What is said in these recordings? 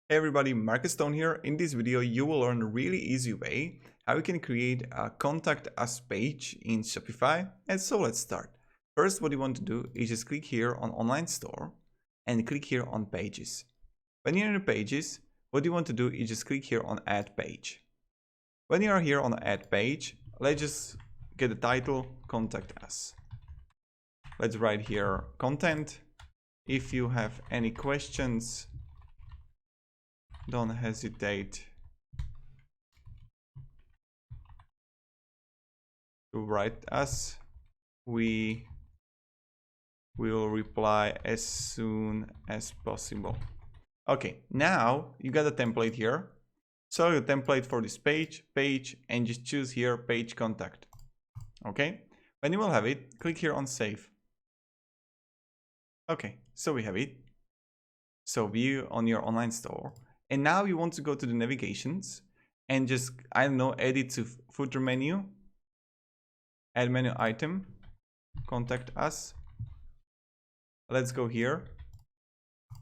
Hey everybody, Marcus Stone here. In this video, you will learn a really easy way how you can create a contact us page in Shopify. And so let's start. First, what you want to do is just click here on online store and click here on pages. When you're in the pages, what you want to do is just click here on add page. When you are here on add page, let's just get the title contact us. Let's write here content. If you have any questions, don't hesitate to write us. We will reply as soon as possible. Okay, now you got a template here. So the template for this page, and just choose here page contact. Okay, when you will have it, click here on save. Okay, so we have it. So view on your online store. And now you want to go to the navigations and just, I don't know, add it to footer menu, add menu item, contact us. Let's go here.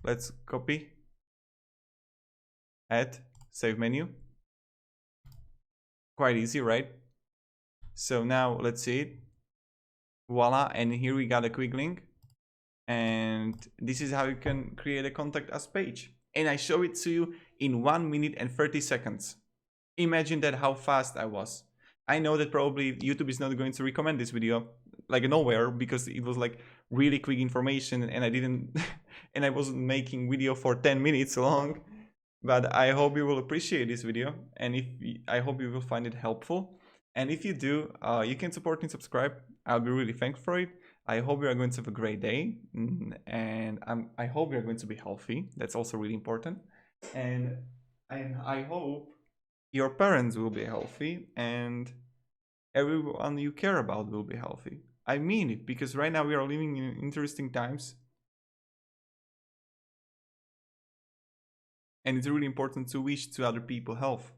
Let's copy, add, save menu. Quite easy, right? So now let's see it. Voila, and here we got a quick link. And this is how you can create a contact us page. And I show it to you in 1 minute and 30 seconds. Imagine that how fast I was. I know that probably YouTube is not going to recommend this video like nowhere because it was like really quick information and I didn't and I wasn't making video for 10 minutes long. But I hope you will appreciate this video, and I hope you will find it helpful. And if you do, you can support and subscribe. I'll be really thankful for it. I hope you are going to have a great day, and I hope you are going to be healthy. That's also really important. And I hope your parents will be healthy and everyone you care about will be healthy. I mean it, because right now we are living in interesting times. And it's really important to wish to other people health.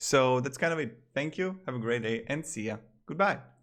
So that's kind of it. Thank you. Have a great day and see ya. Goodbye.